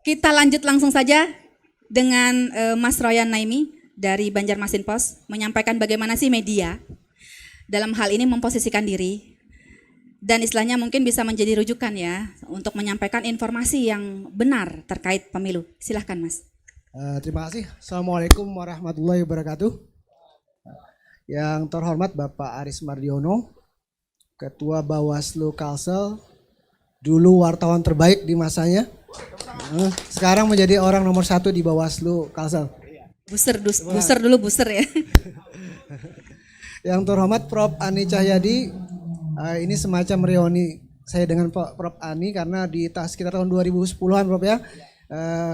Kita lanjut langsung saja dengan Mas Royan Naimi dari Banjarmasin Post menyampaikan bagaimana sih media dalam hal ini memposisikan diri dan istilahnya mungkin bisa menjadi rujukan ya untuk menyampaikan informasi yang benar terkait pemilu. Silahkan Mas. Terima kasih. Assalamualaikum warahmatullahi wabarakatuh. Yang terhormat Bapak Aris Mardiono, Ketua Bawaslu Kalsel, dulu wartawan terbaik di masanya. Sekarang menjadi orang nomor 1 di Bawaslu Kalsel. Buser dulu ya. Yang terhormat Prof. Ani Cahyadi, ini semacam reuni saya dengan Prof. Ani karena di sekitar tahun 2010-an Prof ya.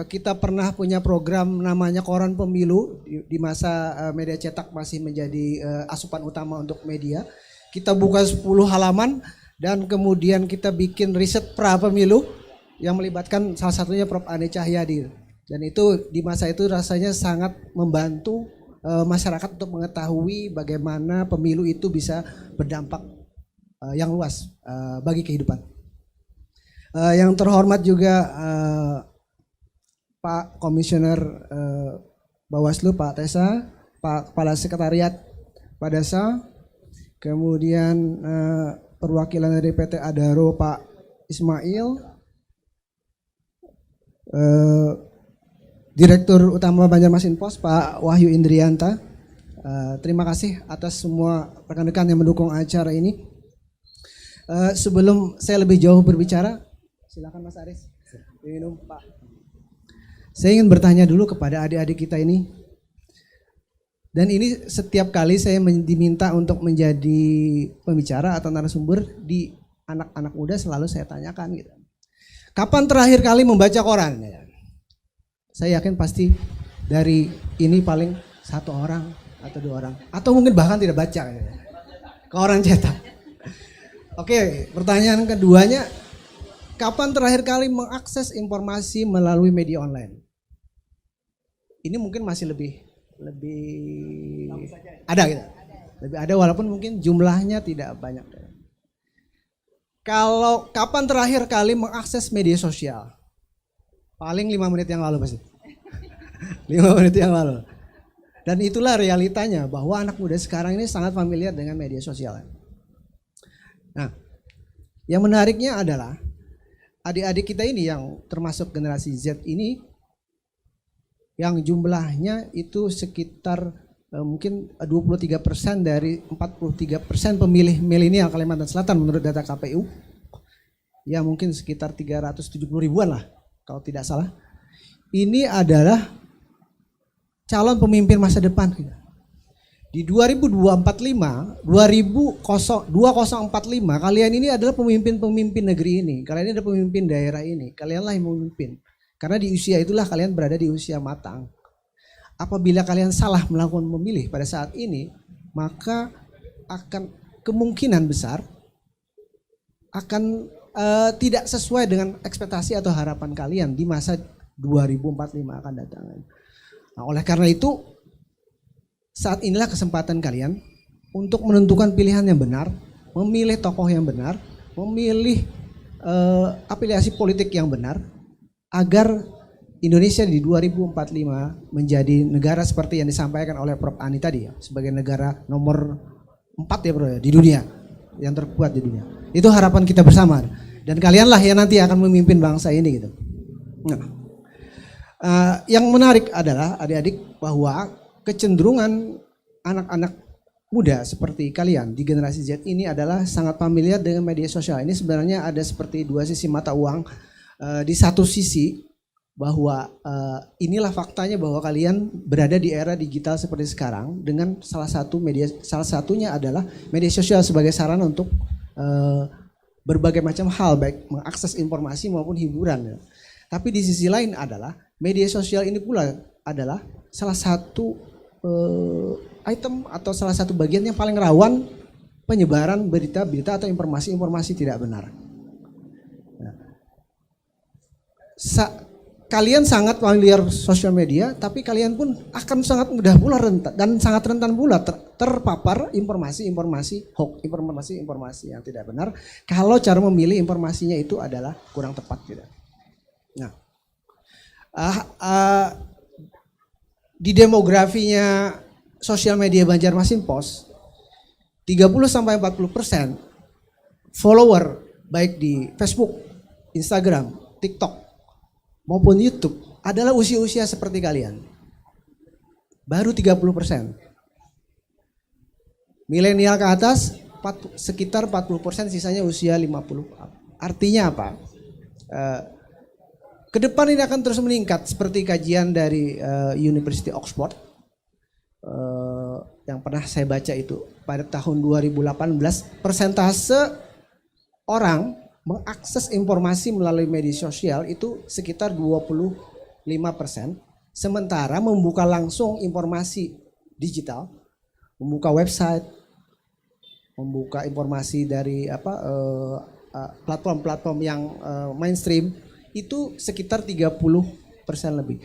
Kita pernah punya program namanya Koran Pemilu di masa media cetak masih menjadi asupan utama untuk media. Kita buka 10 halaman dan kemudian kita bikin riset pra pemilu yang melibatkan salah satunya Prof. Ani Cahyadi. Dan itu di masa itu rasanya sangat membantu masyarakat untuk mengetahui bagaimana pemilu itu bisa berdampak yang luas bagi kehidupan. Yang terhormat juga Pak Komisioner Bawaslu Pak Tesa, Pak Kepala Sekretariat Pak Desa, kemudian perwakilan dari PT Adaro Pak Ismail, Direktur Utama Banjarmasin Post Pak Wahyu Indrianta. Terima kasih atas semua rekan-rekan yang mendukung acara ini. Sebelum saya lebih jauh berbicara, silakan Mas Aris. Minum Pak. Saya ingin bertanya dulu kepada adik-adik kita ini. Dan ini setiap kali saya diminta untuk menjadi pembicara atau narasumber di anak-anak muda selalu saya tanyakan gitu. Kapan terakhir kali membaca koran? Saya yakin pasti dari ini paling 1 orang atau 2 orang. Atau mungkin bahkan tidak baca. Koran cetak. Oke, pertanyaan keduanya. Kapan terakhir kali mengakses informasi melalui media online? Ini mungkin masih lebih ada gitu. Lebih ada walaupun mungkin jumlahnya tidak banyak. Kalau kapan terakhir kali mengakses media sosial? Paling 5 menit yang lalu pasti. 5 menit yang lalu. Dan itulah realitanya bahwa anak muda sekarang ini sangat familiar dengan media sosial. Nah, yang menariknya adalah adik-adik kita ini yang termasuk generasi Z ini yang jumlahnya itu sekitar mungkin 23% dari 43% pemilih milenial Kalimantan Selatan menurut data KPU. Ya mungkin sekitar 370 ribuan lah kalau tidak salah. Ini adalah calon pemimpin masa depan. Di 2045 kalian ini adalah pemimpin-pemimpin negeri ini. Kalian ini adalah pemimpin daerah ini. Kalianlah yang memimpin. Karena di usia itulah kalian berada di usia matang. Apabila kalian salah melakukan memilih pada saat ini, maka akan kemungkinan besar akan tidak sesuai dengan ekspektasi atau harapan kalian di masa 2045 akan datang. Nah, oleh karena itu saat inilah kesempatan kalian untuk menentukan pilihan yang benar, memilih tokoh yang benar, memilih afiliasi politik yang benar, agar Indonesia di 2045 menjadi negara seperti yang disampaikan oleh Prof. Ani tadi ya, sebagai negara nomor 4 ya Bro ya, di dunia, yang terkuat di dunia. Itu harapan kita bersama. Dan kalianlah yang nanti akan memimpin bangsa ini gitu. Nah, yang menarik adalah adik-adik bahwa kecenderungan anak-anak muda seperti kalian di generasi Z ini adalah sangat familiar dengan media sosial. Ini sebenarnya ada seperti 2 sisi mata uang. Di satu sisi bahwa inilah faktanya bahwa kalian berada di era digital seperti sekarang dengan salah satunya adalah media sosial sebagai sarana untuk berbagai macam hal baik mengakses informasi maupun hiburan. Tapi di sisi lain adalah media sosial ini pula adalah salah satu item atau salah satu bagian yang paling rawan penyebaran berita-berita atau informasi-informasi tidak benar. Kalian sangat familiar sosial media, tapi kalian pun akan sangat mudah pula dan sangat rentan pula terpapar informasi-informasi hoax, informasi-informasi yang tidak benar kalau cara memilih informasinya itu adalah kurang tepat gitu. Nah, Ah, ah, di demografinya sosial media Banjarmasin Pos, 30-40% follower baik di Facebook, Instagram, TikTok maupun YouTube adalah usia-usia seperti kalian. Baru 30%. Milenial ke atas sekitar 40%, sisanya usia 50. Artinya apa? Ke depan ini akan terus meningkat seperti kajian dari University Oxford yang pernah saya baca itu pada tahun 2018, persentase orang mengakses informasi melalui media sosial itu sekitar 25%, sementara membuka langsung informasi digital, membuka website, membuka informasi dari platform-platform yang mainstream itu sekitar 30% lebih.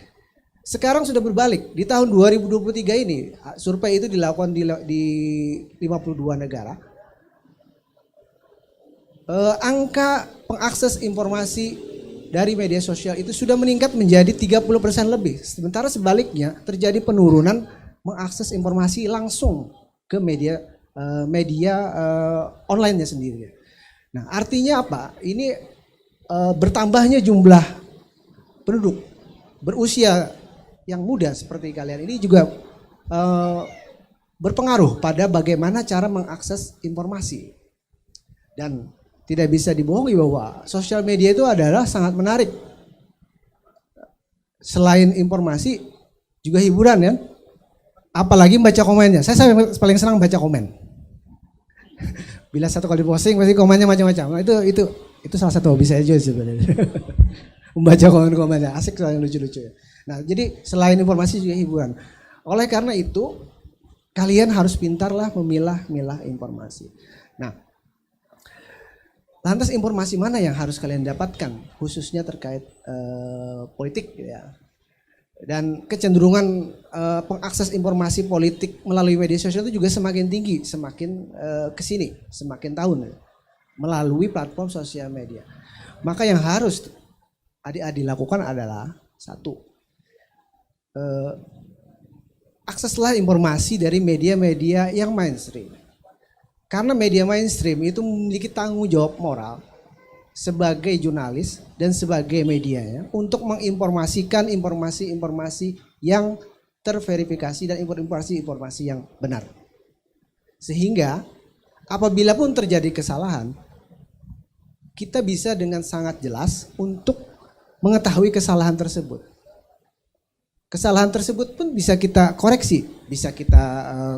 Sekarang sudah berbalik. Di tahun 2023 ini, survei itu dilakukan di 52 negara. Angka pengakses informasi dari media sosial itu sudah meningkat menjadi 30% lebih. Sementara sebaliknya terjadi penurunan mengakses informasi langsung ke media online-nya sendiri. Nah, artinya apa? Ini bertambahnya jumlah penduduk berusia yang muda seperti kalian ini juga berpengaruh pada bagaimana cara mengakses informasi. Dan tidak bisa dibohongi bahwa sosial media itu adalah sangat menarik. Selain informasi juga hiburan ya. Apalagi baca komennya. Saya paling senang baca komen. Bila satu kali posting pasti komennya macam-macam. Nah, itu salah satu hobi saya juga sebenarnya. Membaca komen-komennya asik soalnya, lucu-lucu ya. Nah, jadi selain informasi juga hiburan. Oleh karena itu kalian harus pintarlah memilah-milah informasi. Nah, lantas informasi mana yang harus kalian dapatkan khususnya terkait politik ya. Dan kecenderungan pengakses informasi politik melalui media sosial itu juga semakin tinggi, semakin kesini, semakin tahun melalui platform sosial media. Maka yang harus adik-adik lakukan adalah satu, akseslah informasi dari media-media yang mainstream. Karena media mainstream itu memiliki tanggung jawab moral sebagai jurnalis dan sebagai medianya untuk menginformasikan informasi-informasi yang terverifikasi dan informasi-informasi yang benar. Sehingga apabila pun terjadi kesalahan, kita bisa dengan sangat jelas untuk mengetahui kesalahan tersebut. Kesalahan tersebut pun bisa kita koreksi,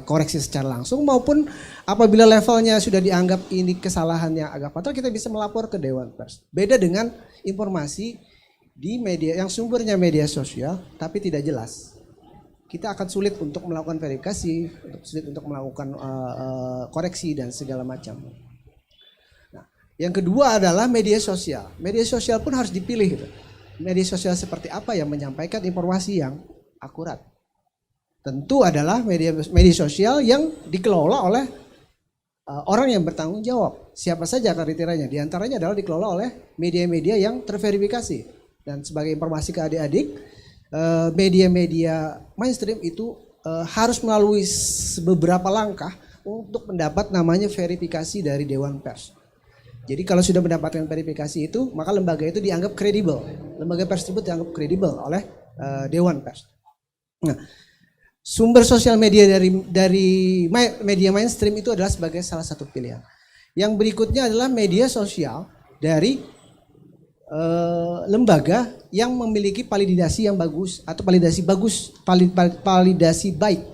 koreksi secara langsung maupun apabila levelnya sudah dianggap ini kesalahan yang agak fatal, kita bisa melapor ke Dewan Pers. Beda dengan informasi di media yang sumbernya media sosial tapi tidak jelas. Kita akan sulit untuk melakukan verifikasi, sulit untuk melakukan koreksi dan segala macam. Nah, yang kedua adalah media sosial. Media sosial pun harus dipilih gitu. Media sosial seperti apa yang menyampaikan informasi yang akurat. Tentu adalah media sosial yang dikelola oleh orang yang bertanggung jawab. Siapa saja kriterianya? Di antaranya adalah dikelola oleh media-media yang terverifikasi. Dan sebagai informasi ke adik-adik, media-media mainstream itu harus melalui beberapa langkah untuk mendapat namanya verifikasi dari Dewan Pers. Jadi kalau sudah mendapatkan verifikasi itu, maka lembaga itu dianggap kredibel. Lembaga pers tersebut dianggap kredibel oleh Dewan Pers. Nah, sumber sosial media dari media mainstream itu adalah sebagai salah satu pilihan. Yang berikutnya adalah media sosial dari lembaga yang memiliki validasi yang bagus atau validasi baik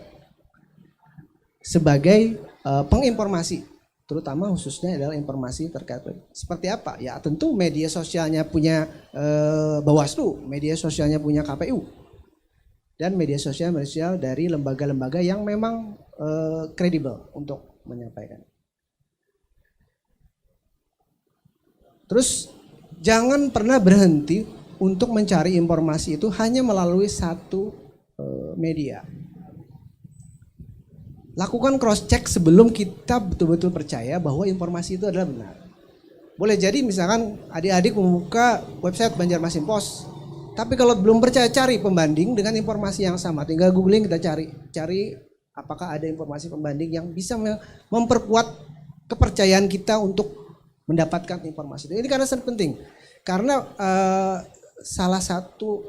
sebagai penginformasi. Terutama khususnya adalah informasi terkait seperti apa? Ya tentu media sosialnya punya Bawaslu, media sosialnya punya KPU, dan media sosial dari lembaga-lembaga yang memang kredibel untuk menyampaikan. Terus jangan pernah berhenti untuk mencari informasi itu hanya melalui satu media. Lakukan cross check sebelum kita betul-betul percaya bahwa informasi itu adalah benar. Boleh jadi misalkan adik-adik membuka website Banjarmasin Pos, Tapi kalau belum percaya, cari pembanding dengan informasi yang sama. Tinggal googling, kita cari apakah ada informasi pembanding yang bisa memperkuat kepercayaan kita untuk mendapatkan informasi itu. Ini karena sangat penting. Karena salah satu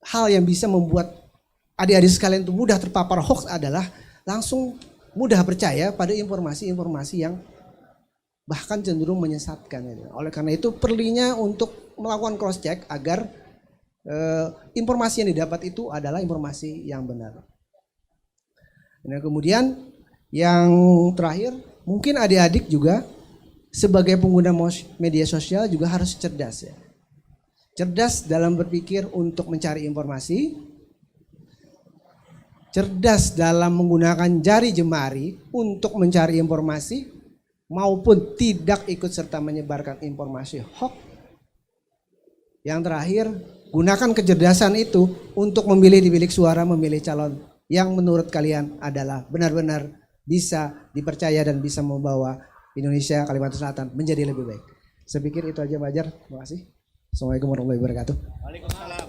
hal yang bisa membuat adik-adik sekalian itu mudah terpapar hoax adalah langsung mudah percaya pada informasi-informasi yang bahkan cenderung menyesatkan. Oleh karena itu perlunya untuk melakukan cross check agar informasi yang didapat itu adalah informasi yang benar. Nah, kemudian yang terakhir, mungkin adik-adik juga sebagai pengguna media sosial juga harus cerdas ya. Cerdas dalam berpikir untuk mencari informasi, cerdas dalam menggunakan jari jemari untuk mencari informasi, maupun tidak ikut serta menyebarkan informasi hoax. Yang terakhir, gunakan kecerdasan itu untuk memilih di bilik suara, memilih calon yang menurut kalian adalah benar-benar bisa dipercaya dan bisa membawa Indonesia, Kalimantan Selatan menjadi lebih baik. Saya pikir itu aja, Fajar. Terima kasih. Assalamualaikum warahmatullahi wabarakatuh. Waalaikumsalam.